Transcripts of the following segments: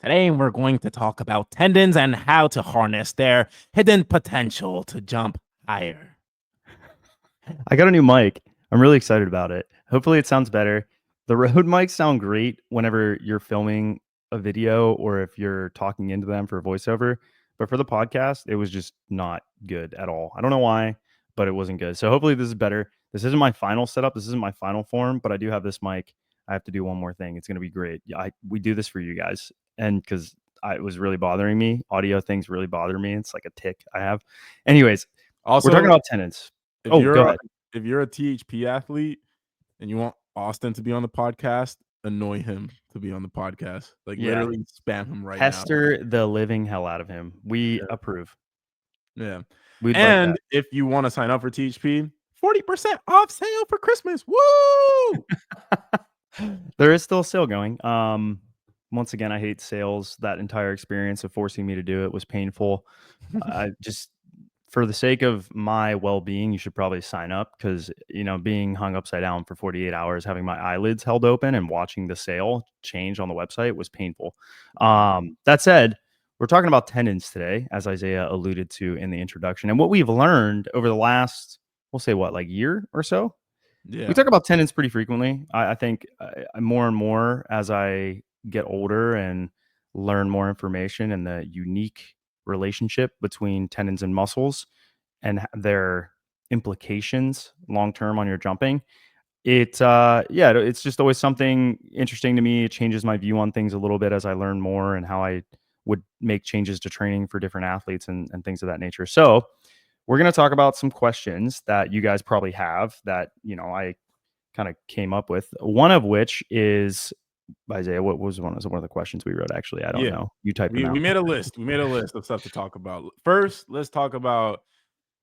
Today, we're going to talk about tendons and how to harness their hidden potential to jump higher. I got a new mic. I'm really excited about it. Hopefully, it sounds better. The Rode mics sound great whenever you're filming a video or if you're talking into them for voiceover. But for the podcast, it was just not good at all. I don't know why, but it wasn't good. So hopefully, this is better. This isn't my final setup. This isn't my final form, but I do have this mic. I have to do one more thing. It's going to be great. We do this for you guys, and because it was really bothering me, audio things really bother me. It's like a tick I have. Anyways, we're talking about tendons. If Oh, you're go a, ahead. if you're a THP athlete and you want Austin to be on the podcast, annoy him to be on the podcast. Like Yeah. literally spam him right now. Pester the living hell out of him. We approve. Yeah. We'd like And that. if you want to sign up for THP, 40% off sale for Christmas. Woo! There is still a sale going. Once again, I hate sales. That entire experience of forcing me to do it was painful. I just, for the sake of my well-being, you should probably sign up because, being hung upside down for 48 hours, having my eyelids held open and watching the sale change on the website was painful. That said, we're talking about tendons today, as Isaiah alluded to in the introduction, and what we've learned over the last, we'll say what, like year or so. Yeah. We talk about tendons pretty frequently. I think more and more as I get older and learn more information and the unique relationship between tendons and muscles and their implications long term on your jumping. It's just always something interesting to me. It changes my view on things a little bit as I learn more and how I would make changes to training for different athletes and things of that nature. So we're going to talk about some questions that you guys probably have that, I kind of came up with. One of which is, Isaiah, what was one of the questions we wrote? Actually, I don't know. You typed them out. We made a list. We made a list of stuff to talk about. First, let's talk about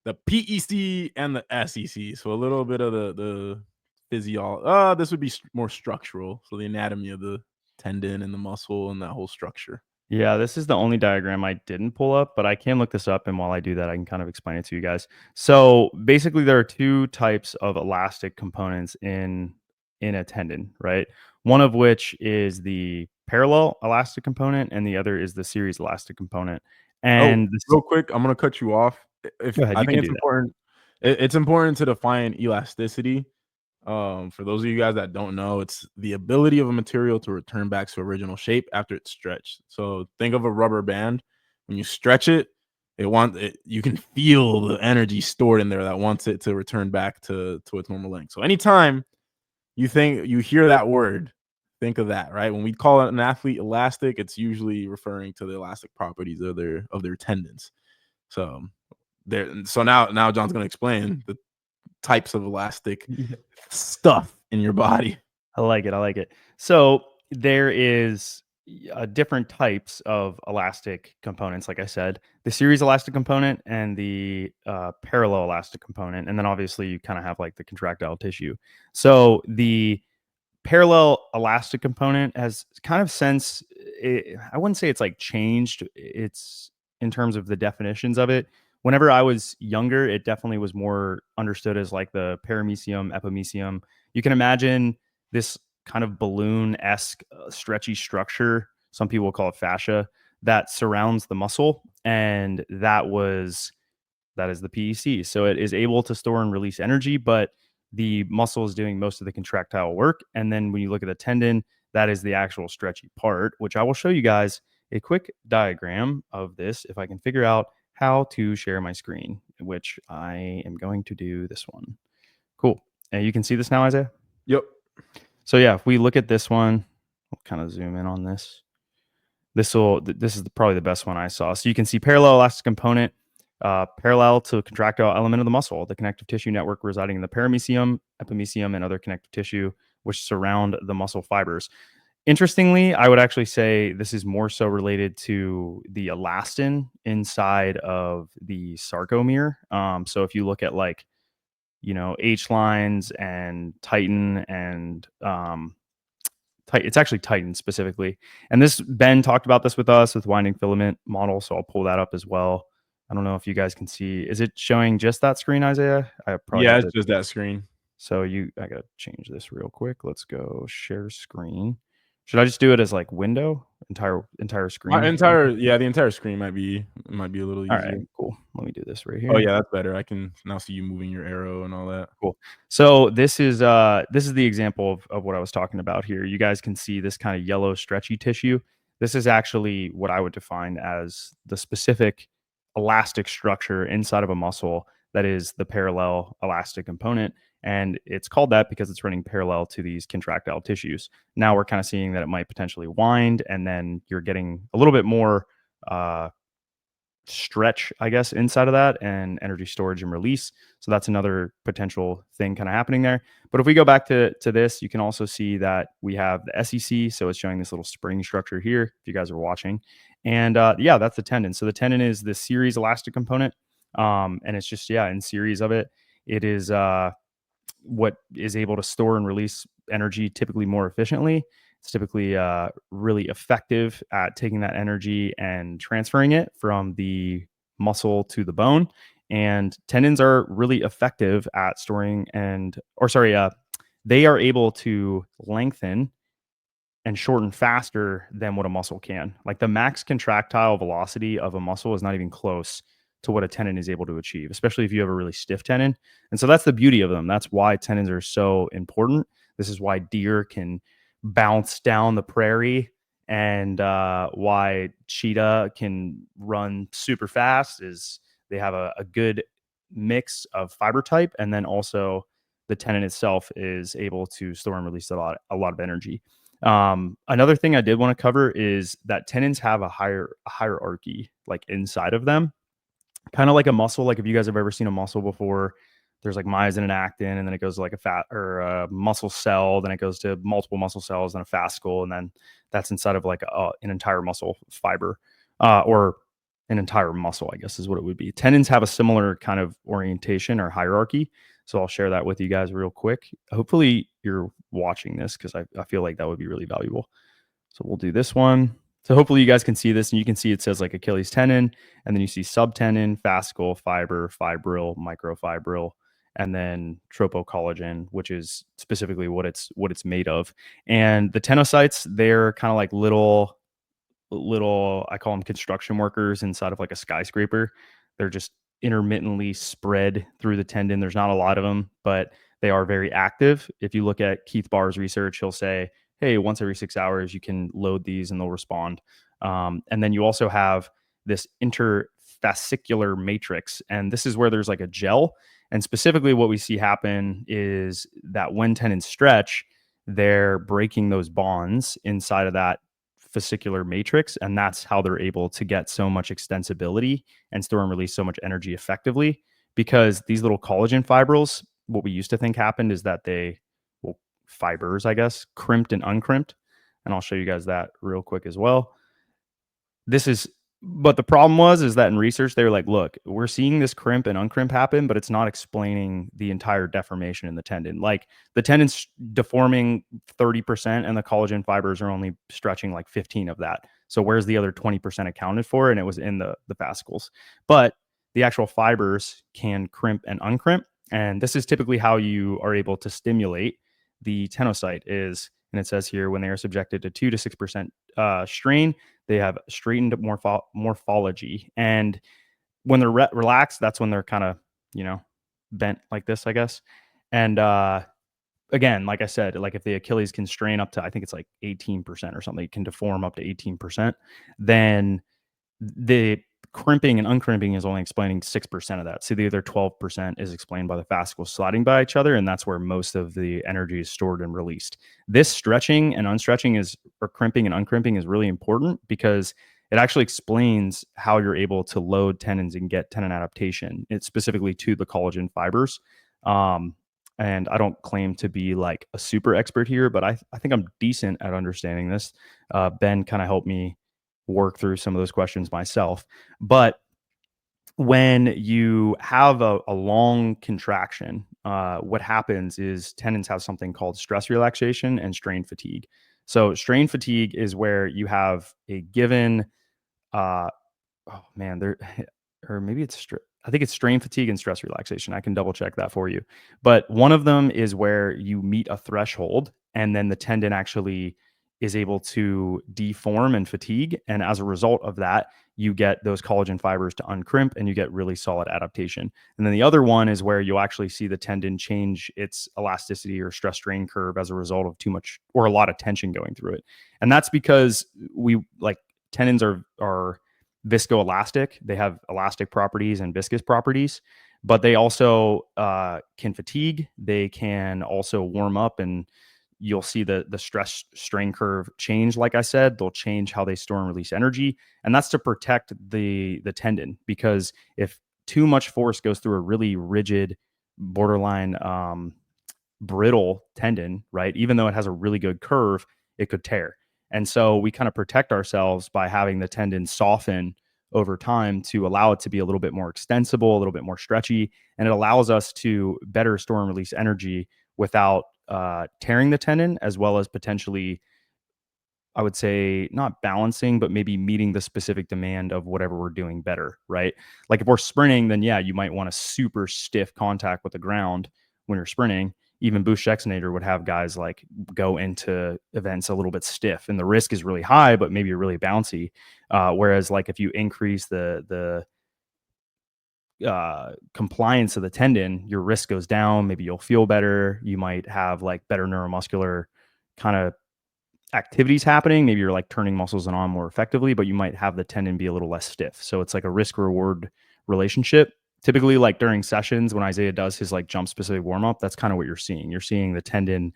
the PEC and the SEC. So a little bit of the physiology. This would be more structural. So the anatomy of the tendon and the muscle and that whole structure. Yeah, this is the only diagram I didn't pull up, but I can look this up. And while I do that, I can kind of explain it to you guys. So basically, there are two types of elastic components in a tendon, right? One of which is the parallel elastic component, and the other is the series elastic component. And real quick, I'm gonna cut you off. If go ahead, I you think can it's do that. important, it's important to define elasticity. For those of you guys that don't know, it's the ability of a material to return back to original shape after it's stretched. So think of a rubber band. When you stretch it, you can feel the energy stored in there that wants it to return back to its normal length. So anytime you hear that word, think of that, right? When we call an athlete elastic, it's usually referring to the elastic properties of their tendons. So now John's going to explain the types of elastic stuff in your body. I like it. So there is different types of elastic components, like I said, the series elastic component and the parallel elastic component. And then obviously you kind of have like the contractile tissue. So the parallel elastic component has kind of I wouldn't say it's like changed. It's in terms of the definitions of it. Whenever I was younger, it definitely was more understood as like the paramecium, epimecium. You can imagine this kind of balloon-esque stretchy structure. Some people call it fascia that surrounds the muscle. And that is the PEC. So it is able to store and release energy, but the muscle is doing most of the contractile work. And then when you look at the tendon, that is the actual stretchy part, which I will show you guys a quick diagram of this if I can figure out how to share my screen, which I am going to do this one. Cool. And you can see this now, Isaiah? Yep. So yeah, if we look at this one, we'll kind of zoom in on this. This is probably the best one I saw. So you can see parallel elastic component, parallel to contractile element of the muscle, the connective tissue network residing in the paramecium, epimecium, and other connective tissue which surround the muscle fibers. Interestingly, I would actually say this is more so related to the elastin inside of the sarcomere. So if you look at like, H lines and titin and it's actually Titan specifically. And Ben talked about this with us with winding filament model. So I'll pull that up as well. I don't know if you guys can see. Is it showing just that screen, Isaiah? I probably it's just that screen. So I got to change this real quick. Let's go share screen. Should I just do it as like window entire My screen? entire yeah, the entire screen might be a little All right, easier. cool. Let me do this right Oh, here. yeah, that's better. I can now see you moving your arrow and all that. Cool. So this is the example of what I was talking about here. You guys can see this kind of yellow stretchy tissue. This is actually what I would define as the specific elastic structure inside of a muscle that is the parallel elastic component. And it's called that because it's running parallel to these contractile tissues. Now we're kind of seeing that it might potentially wind, and then you're getting a little bit more uh, stretch, I guess, inside of that, and energy storage and release. So that's another potential thing kind of happening there. But if we go back to this, you can also see that we have the SEC. So it's showing this little spring structure here, if you guys are watching. And yeah, that's the tendon. So the tendon is the series elastic component. And it's just, yeah, in series of it, it is what is able to store and release energy typically more efficiently. It's typically really effective at taking that energy and transferring it from the muscle to the bone. And tendons are really effective at storing they are able to lengthen and shorten faster than what a muscle can. Like the max contractile velocity of a muscle is not even close to what a tendon is able to achieve, especially if you have a really stiff tendon. And so that's the beauty of them. That's why tendons are so important. This is why deer can bounce down the prairie, and why cheetah can run super fast is they have a good mix of fiber type, and then also the tendon itself is able to store and release a lot of energy. Another thing I did want to cover is that tendons have a hierarchy like inside of them, kind of like a muscle. Like if you guys have ever seen a muscle before, there's like myosin and actin, and then it goes to like a fat or a muscle cell, then it goes to multiple muscle cells and a fascicle, and then that's inside of like an entire muscle fiber, or an entire muscle, I guess is what it would be. Tendons have a similar kind of orientation or hierarchy. So I'll share that with you guys real quick. Hopefully you're watching this because I feel like that would be really valuable. So we'll do this one. So hopefully you guys can see this, and you can see it says like Achilles tendon, and then you see subtendon, fascicle, fiber, fibril, microfibril, and then tropocollagen, which is specifically what it's made of. And the tenocytes, they're kind of like little I call them construction workers inside of like a skyscraper. They're just intermittently spread through the tendon. There's not a lot of them, but they are very active. If you look at Keith Barr's research, he'll say, hey, once every 6 hours, you can load these and they'll respond. And then you also have this interfascicular matrix. And this is where there's like a gel. And specifically, what we see happen is that when tendons stretch, they're breaking those bonds inside of that fascicular matrix, and that's how they're able to get so much extensibility and store and release so much energy effectively. Because these little collagen fibrils, what we used to think happened is that fibers, I guess, crimped and uncrimped, and I'll show you guys that real quick as well. This is But the problem is that in research they were like, look, we're seeing this crimp and uncrimp happen, but it's not explaining the entire deformation in the tendon. Like the tendon's deforming 30% and the collagen fibers are only stretching like 15 of that. So where's the other 20% accounted for? And it was in the fascicles. But the actual fibers can crimp and uncrimp, and this is typically how you are able to stimulate the tenocyte is, and it says here, when they are subjected to 2 to 6% strain, they have straightened morphology. And when they're relaxed, that's when they're kind of, bent like this, I guess. And again, like I said, like if the Achilles can strain up to, I think it's like 18% or something, it can deform up to 18%, then the crimping and uncrimping is only explaining 6% of that. So the other 12% is explained by the fascicles sliding by each other, and that's where most of the energy is stored and released. This stretching and unstretching or crimping and uncrimping is really important because it actually explains how you're able to load tendons and get tendon adaptation. It's specifically to the collagen fibers. And I don't claim to be like a super expert here, but I think I'm decent at understanding this. Ben kind of helped me work through some of those questions myself. But when you have a long contraction, what happens is tendons have something called stress relaxation and strain fatigue. So strain fatigue is where you have a given, oh man, there, or maybe I think it's strain fatigue and stress relaxation. I can double check that for you. But one of them is where you meet a threshold and then the tendon actually is able to deform and fatigue. And as a result of that, you get those collagen fibers to uncrimp and you get really solid adaptation. And then the other one is where you'll actually see the tendon change its elasticity or stress strain curve as a result of too much or a lot of tension going through it. And that's because tendons are viscoelastic. They have elastic properties and viscous properties, but they also can fatigue. They can also warm up, and you'll see the stress strain curve change. Like I said, they'll change how they store and release energy, and that's to protect the tendon, because if too much force goes through a really rigid, borderline brittle tendon, right, even though it has a really good curve, it could tear. And so we kind of protect ourselves by having the tendon soften over time to allow it to be a little bit more extensible, a little bit more stretchy, and it allows us to better store and release energy without tearing the tendon, as well as potentially, I would say, not balancing, but maybe meeting the specific demand of whatever we're doing better, right? Like if we're sprinting, then yeah, you might want a super stiff contact with the ground when you're sprinting. Even Boost Exonator would have guys like go into events a little bit stiff, and the risk is really high, but maybe you're really bouncy. Whereas like if you increase the compliance of the tendon, your risk goes down. Maybe you'll feel better. You might have like better neuromuscular kind of activities happening. Maybe you're like turning muscles on more effectively, but you might have the tendon be a little less stiff. So it's like a risk reward relationship. Typically, like during sessions when Isaiah does his like jump specific warm up, that's kind of what you're seeing. You're seeing the tendon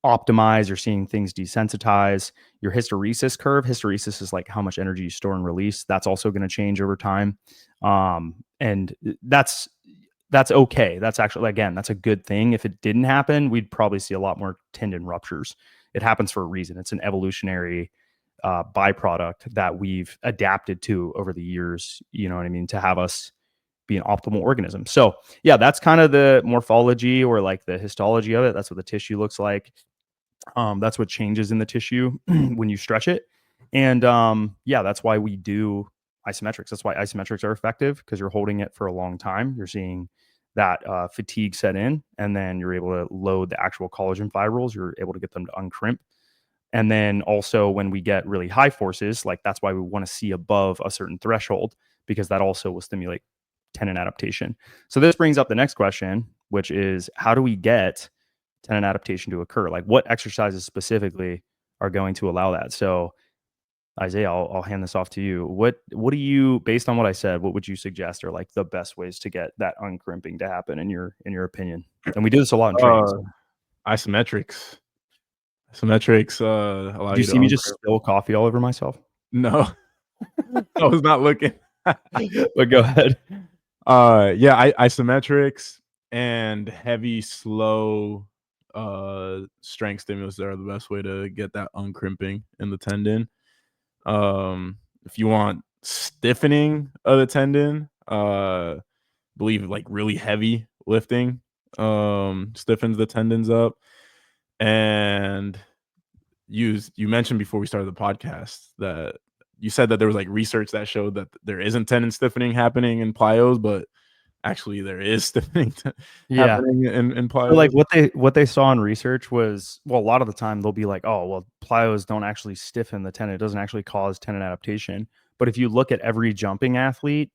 optimize, you're seeing things desensitize. Your hysteresis is like how much energy you store and release. That's also going to change over time. And that's okay. That's actually, again, that's a good thing. If it didn't happen, we'd probably see a lot more tendon ruptures. It happens for a reason. It's an evolutionary byproduct that we've adapted to over the years, you know what I mean, to have us be an optimal organism. So yeah, that's kind of the morphology or like the histology of it. That's what the tissue looks like. That's what changes in the tissue when you stretch it. And yeah, that's why we do isometrics. That's why isometrics are effective, because you're holding it for a long time. You're seeing that fatigue set in, and then you're able to load the actual collagen fibrils. You're able to get them to uncrimp. And then also when we get really high forces, like that's why we want to see above a certain threshold, because that also will stimulate tendon adaptation. So this brings up the next question, which is how do we get tendon adaptation to occur? Like what exercises specifically are going to allow that? So Isaiah, I'll hand this off to you. What do you, based on what I said, what would you suggest are like the best ways to get that uncrimping to happen in your opinion? And we do this a lot in training. So. Isometrics. Isometrics allow Did you you to see me just uncrimp. spill coffee all over myself? No, I was not looking. But go ahead. Yeah, isometrics and heavy, slow strength stimulus are the best way to get that uncrimping in the tendon. If you want stiffening of the tendon, believe like really heavy lifting stiffens the tendons up. And you mentioned before we started the podcast that you said that there was like research that showed that there isn't tendon stiffening happening in plyos, but actually there is stiffening Yeah. happening in So like plyos. what they saw in research was, well, a lot of the time they'll be like, oh, well, plyos don't actually stiffen the tendon. It doesn't actually cause tendon adaptation. But if you look at every jumping athlete,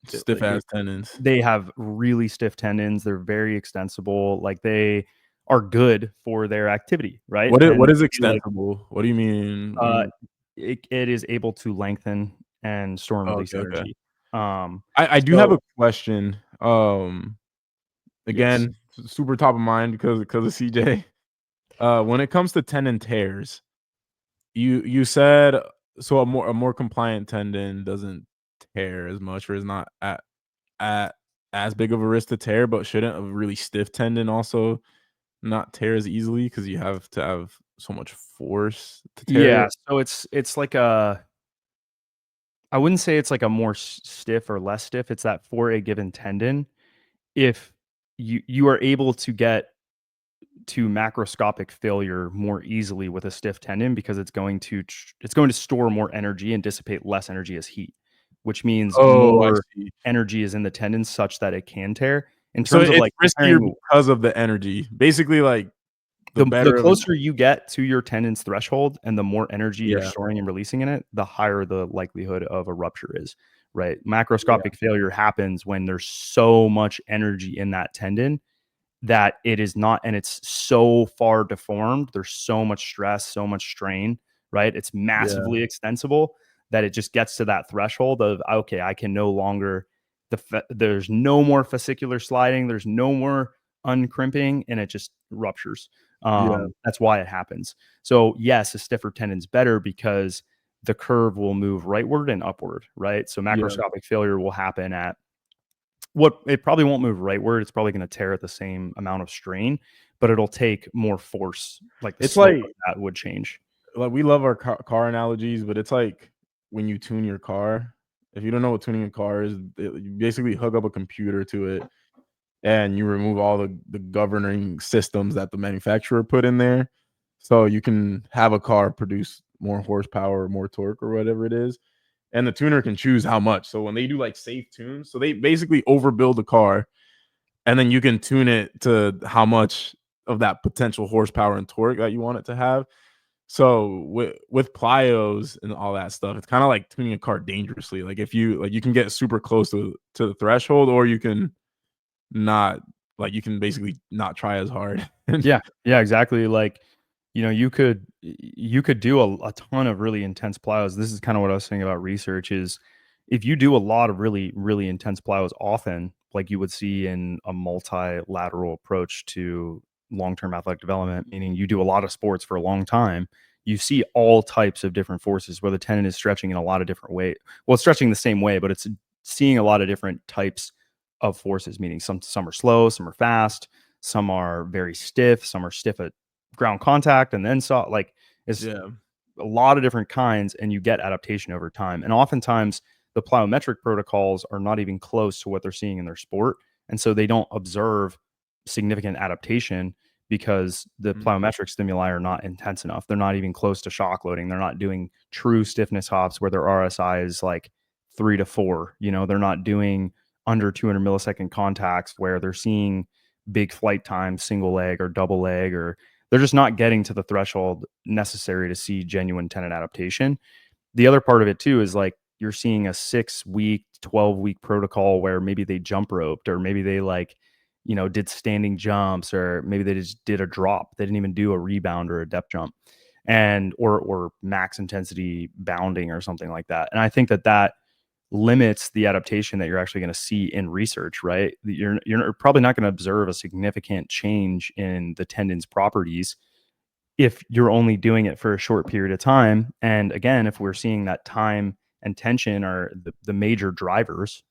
Stiff ass tendons. they have really stiff tendons. They're very extensible. Like they are good for their activity, right? What And is like extensible? What do you mean? What do you uh, mean? it is able to lengthen and store and Oh, release okay, okay. energy. Um, I do have so a question. yes, Again, super top of mind because of CJ. When it comes to tendon tears, you said so a more compliant tendon doesn't tear as much or is not at as big of a risk to tear, but shouldn't a really stiff tendon also not tear as easily because you have to have so much force to tear yeah. it? So it's like I wouldn't say it's like a more stiff or less stiff. It's that for a given tendon, if you are able to get to macroscopic failure more easily with a stiff tendon, because it's going to store more energy and dissipate less energy as heat, which means Oh, I more see. energy is in the tendon such that it can tear. In So terms of it's like riskier comparing, because of the energy. Basically, like the the better of an closer you get to your tendon's threshold and the more energy you're yeah, storing and releasing in it, the higher the likelihood of a rupture is, right? yeah, Macroscopic failure happens when there's so much energy in that tendon that it is not, and it's so far deformed. There's so much stress, so much strain, right? It's yeah, massively extensible that it just gets to that threshold of, okay, I can no longer, there's no more fascicular sliding, there's no more uncrimping, and it just ruptures. yeah, That's why it happens. So yes, a stiffer tendon's better because the curve will move rightward and upward, right? So yeah. macroscopic failure will happen at what, it probably won't move rightward. It's probably going to tear at the same amount of strain, but it'll take more force. Like the It's slope of like that would change. we love our car analogies, but it's like when you tune your car. If you don't know what tuning a car is, you basically hook up a computer to it and you remove all the governing systems that the manufacturer put in there. So you can have a car produce more horsepower or more torque or whatever it is. And the tuner can choose how much. So when they do like safe tunes, so they basically overbuild the car and then you can tune it to how much of that potential horsepower and torque that you want it to have. So with plyos and all that stuff, it's kind of like tuning a car dangerously. Like if you like, you can get super close to the threshold, or you can not. Like you can basically not try as hard. Yeah, yeah, exactly. Like, you could do a ton of really intense plyos. This is kind of what I was saying about research is if you do a lot of really, really intense plyos often, like you would see in a multilateral approach to long-term athletic development, meaning you do a lot of sports for a long time, you see all types of different forces where the tendon is stretching in a lot of different ways. Well, it's stretching the same way, but it's seeing a lot of different types of forces, meaning some are slow, some are fast, some are very stiff, some are stiff at ground contact, and then like it's Yeah, a lot of different kinds, and you get adaptation over time. And oftentimes the plyometric protocols are not even close to what they're seeing in their sport, and so they don't observe significant adaptation because the mhm, plyometric stimuli are not intense enough. They're not even close to shock loading. They're not doing true stiffness hops where their RSI is like 3 to 4. They're not doing under 200 millisecond contacts where they're seeing big flight times, single leg or double leg, or they're just not getting to the threshold necessary to see genuine tendon adaptation. The other part of it too is like you're seeing a 6 week, 12-week protocol where maybe they jump roped, or maybe they did standing jumps, or maybe they just did a drop. They didn't even do a rebound or a depth jump, and or max intensity bounding or something like that. And I think that limits the adaptation that you're actually going to see in research, right? You're probably not going to observe a significant change in the tendon's properties if you're only doing it for a short period of time. And again, if we're seeing that time and tension are the major drivers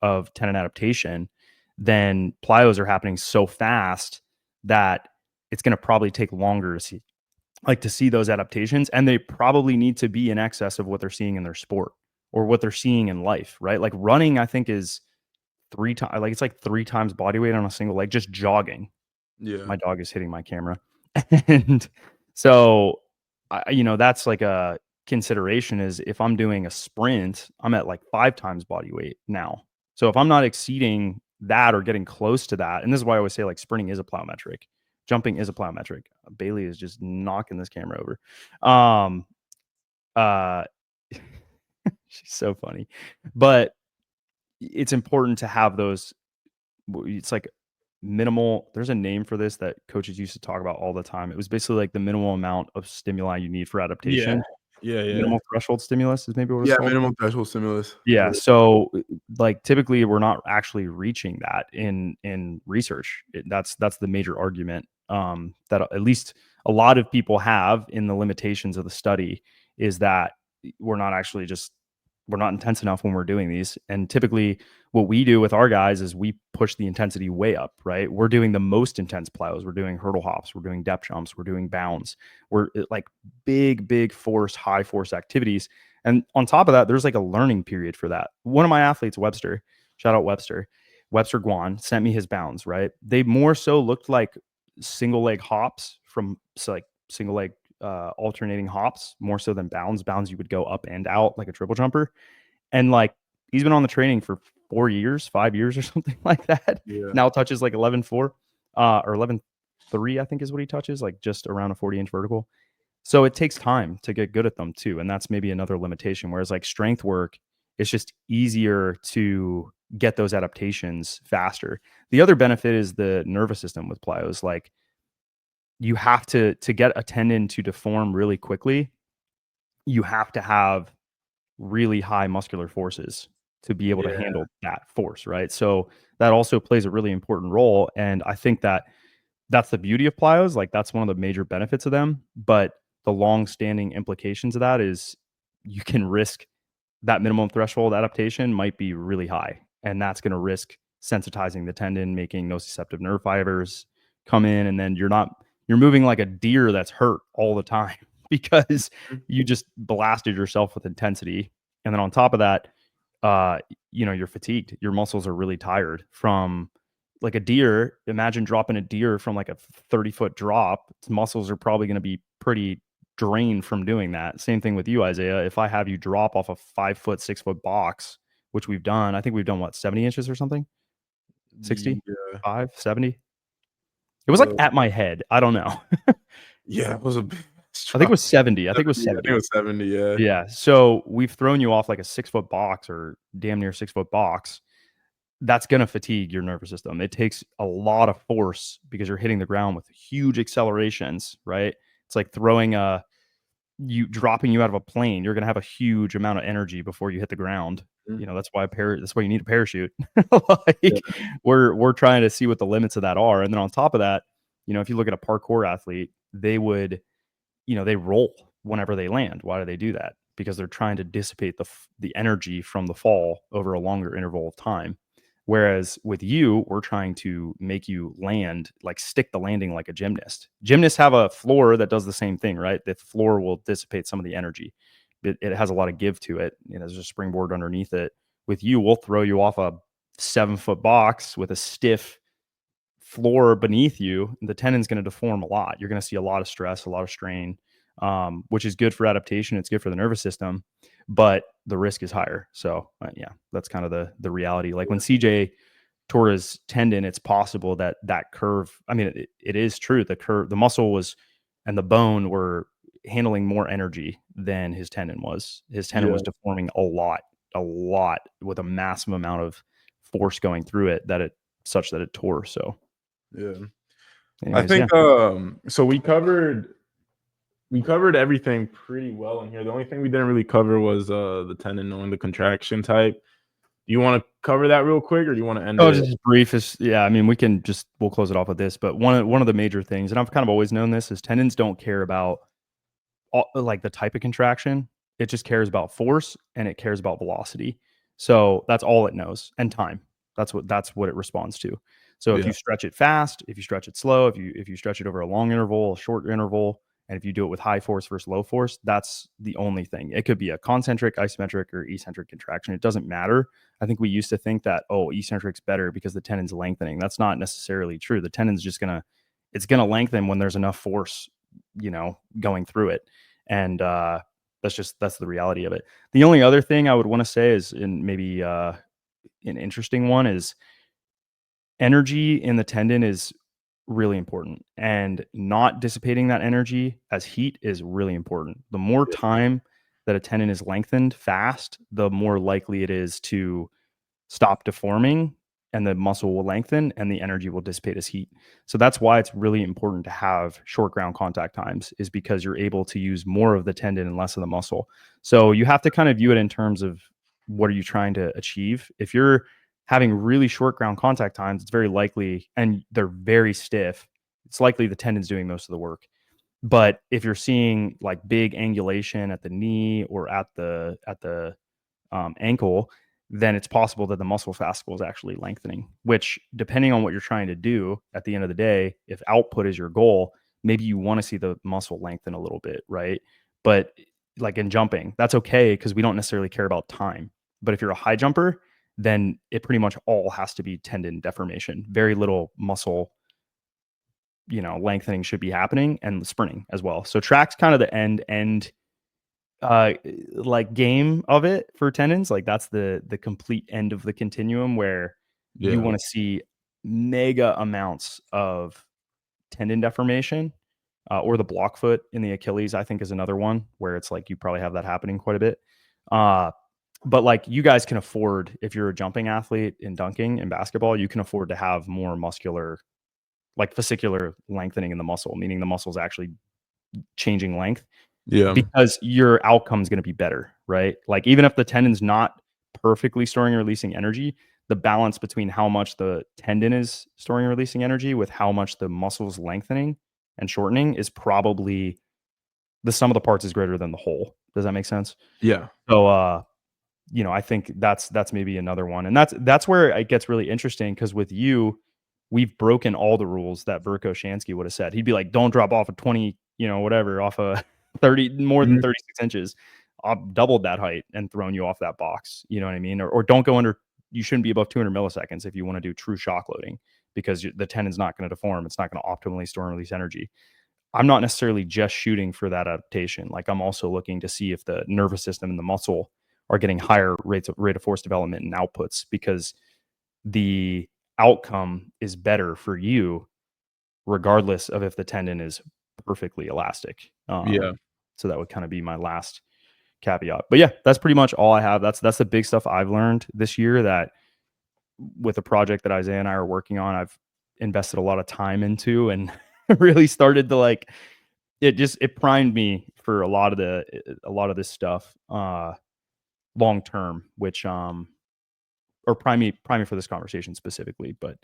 of tendon adaptation, then plyos are happening so fast that it's going to probably take longer to see those adaptations, and they probably need to be in excess of what they're seeing in their sport or what they're seeing in life, right? Like running, I think is 3 times, like it's like 3 times body weight on a single leg, just jogging. yeah, My dog is hitting my camera. And so, that's like a consideration is if I'm doing a sprint, I'm at like 5 times body weight now. So if I'm not exceeding that or getting close to that, and this is why I always say like sprinting is a plyometric, jumping is a plyometric. Bailey is just knocking this camera over. Um, uh, she's so funny, but it's important to have those. It's like minimal, there's a name for this that coaches used to talk about all the time. It was basically like the minimal amount of stimuli you need for yeah, adaptation. yeah, yeah, Minimal threshold stimulus is maybe what it's yeah. called. Minimum threshold stimulus. I've Yeah, heard of so, like, typically, we're not actually reaching that in research. That's the major argument, that at least a lot of people have in the limitations of the study, is that we're not actually just we're not intense enough when we're doing these. And typically, what we do with our guys is we push the intensity way up, right? We're doing the most intense plyos. We're doing hurdle hops. We're doing depth jumps. We're doing bounds. We're like big force, high force activities, and on top of that, there's like a learning period for that. One of my athletes, Webster, shout out Webster Guan, sent me his bounds, right? They more so looked like single leg hops like single leg alternating hops more so than bounds. Bounds you would go up and out like a triple jumper. And like he's been on the training for 4 years, 5 years or something like that. yeah, Now touches like 11.4 or 11. 43, I think is what he touches, like just around a 40-inch vertical. So it takes time to get good at them too. And that's maybe another limitation. Whereas like strength work, it's just easier to get those adaptations faster. The other benefit is the nervous system with plyos. Like you have to get a tendon to deform really quickly, you have to have really high muscular forces to be able to Yeah. handle that force, right? So that also plays a really important role. And I think that that's the beauty of plyos. Like that's one of the major benefits of them. But the long-standing implications of that is you can risk that minimum threshold adaptation might be really high, and that's going to risk sensitizing the tendon, making nociceptive nerve fibers come in, and then you're moving like a deer that's hurt all the time because Mhm. you just blasted yourself with intensity, and then on top of that, uh, you're fatigued. Your muscles are really tired from like a deer. Imagine dropping a deer from like a 30-foot drop. Its muscles are probably going to be pretty drained from doing that. Same thing with you, Isaiah. If I have you drop off a 5 foot, 6 foot box, which we've done, I think we've done what, 70 inches or something? 60, Yeah. 70. It was like The at my head. I don't know. Yeah, it was a big I think it drop. was 70. I think it was 70, I think it 70. was 70, yeah. Yeah. So we've thrown you off like a 6 foot box or damn near 6 foot box. That's going to fatigue your nervous system. It takes a lot of force because you're hitting the ground with huge accelerations, right? It's like throwing dropping you out of a plane. You're going to have a huge amount of energy before you hit the ground. Mhm. That's why you need a parachute. Yeah, Like we're trying to see what the limits of that are. And then on top of that, if you look at a parkour athlete, they would, they roll whenever they land. Why do they do that? Because they're trying to dissipate the energy from the fall over a longer interval of time. Whereas with you, we're trying to make you land, like stick the landing like a gymnast. Gymnasts have a floor that does the same thing, right? The floor will dissipate some of the energy. It has a lot of give to it. There's a springboard underneath it. With you, we'll throw you off a 7 foot box with a stiff floor beneath you. The tendon's going to deform a lot. You're going to see a lot of stress, a lot of strain, which is good for adaptation. It's good for the nervous system, but the risk is higher. So yeah, that's kind of the reality. Like when CJ tore his tendon, it's possible that that curve. I mean, it is true. The muscle was, and the bone were handling more energy than his tendon was. His tendon yeah, was deforming a lot with a massive amount of force going through it such that it tore. So yeah. I anyways, yeah. think, so we covered everything pretty well in here. The only thing we didn't really cover was, the tendon knowing the contraction type. Do you wanna cover that real quick, or do you wanna end Oh, it? just brief is yeah, I mean, we'll close it off with this, but one of the major things, and I've kind of always known this, is tendons don't care about like the type of contraction. It just cares about force and it cares about velocity. So that's all it knows, and time. That's what it responds to. So if Yeah, you stretch it fast, if you stretch it slow, if you stretch it over a long interval, a short interval, and if you do it with high force versus low force, that's the only thing. It could be a concentric, isometric, or eccentric contraction. It doesn't matter. I think we used to think that, oh, eccentric's better because the tendon's lengthening. That's not necessarily true. The tendon's just gonna lengthen when there's enough force, going through it. And that's the reality of it. The only other thing I would want to say is, in maybe an interesting one, is energy in the tendon is really important, and not dissipating that energy as heat is really important. The more yeah, time that a tendon is lengthened fast, the more likely it is to stop deforming, and the muscle will lengthen and the energy will dissipate as heat. So that's why it's really important to have short ground contact times, is because you're able to use more of the tendon and less of the muscle. So you have to kind of view it in terms of what are you trying to achieve. If you're having really short ground contact times, it's very likely, and they're very stiff, it's likely the tendon's doing most of the work. But if you're seeing like big angulation at the knee or at the ankle, then it's possible that the muscle fascicle is actually lengthening, which, depending on what you're trying to do at the end of the day, if output is your goal, maybe you want to see the muscle lengthen a little bit, right? But like in jumping, that's okay because we don't necessarily care about time. But if you're a high jumper, then it pretty much all has to be tendon deformation. Very little muscle, lengthening should be happening, and sprinting as well. So track's kind of the end uh like game of it for tendons. Like that's the complete end of the continuum, where you yeah, want to see mega amounts of tendon deformation, or the block foot in the Achilles, I think, is another one where it's like you probably have that happening quite a bit. But like you guys can afford, if you're a jumping athlete in dunking in basketball, you can afford to have more muscular, like fascicular lengthening in the muscle, meaning the muscle is actually changing length Yeah. because your outcome is going to be better, right? Like even if the tendon's not perfectly storing and releasing energy, the balance between how much the tendon is storing and releasing energy with how much the muscle's lengthening and shortening is probably the sum of the parts is greater than the whole. Does that make sense? Yeah. So, you know, I think that's maybe another one. And that's where it gets really interesting because with you, we've broken all the rules that Verko Shansky would have said. He'd be like, don't drop off a 20, you know, whatever, off a 30, more than 36 inches. I've doubled that height and thrown you off that box. You know what I mean? Or don't go under, you shouldn't be above 200 milliseconds if you want to do true shock loading because the tendon's not going to deform. It's not going to optimally store and release energy. I'm not necessarily just shooting for that adaptation. Like I'm also looking to see if the nervous system and the muscle are getting higher rate of force development and outputs because the outcome is better for you regardless of if the tendon is perfectly elastic. Yeah. So that would kind of be my last caveat. But yeah, that's pretty much all I have. That's the big stuff I've learned this year that with a project that Isaiah and I are working on, I've invested a lot of time into and really started to like it primed me for a lot of this stuff long term, which or prime me for this conversation specifically, but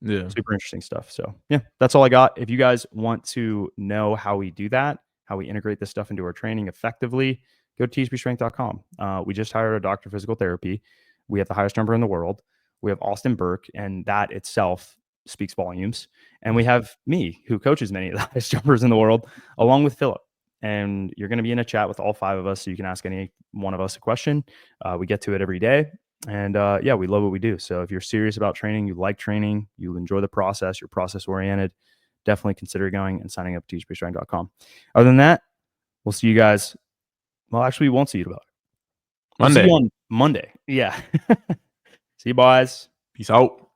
Yeah. super interesting stuff. So yeah, that's all I got. If you guys want to know how we do that, how we integrate this stuff into our training effectively, go to THPStrength.com. We just hired a doctor of physical therapy. We have the highest number in the world. We have Austin Burke, and that itself speaks volumes. And we have me, who coaches many of the highest jumpers in the world, along with Philip. And you're going to be in a chat with all 5 of us, so you can ask any one of us a question. We get to it every day. And yeah, we love what we do. So if you're serious about training, you like training, you enjoy the process, you're process oriented, definitely consider going and signing up at THPStrength.com. Other than that, we'll see you guys. Well, actually, we won't see you about it. We'll see you on Monday. Yeah. See you, boys. Peace out.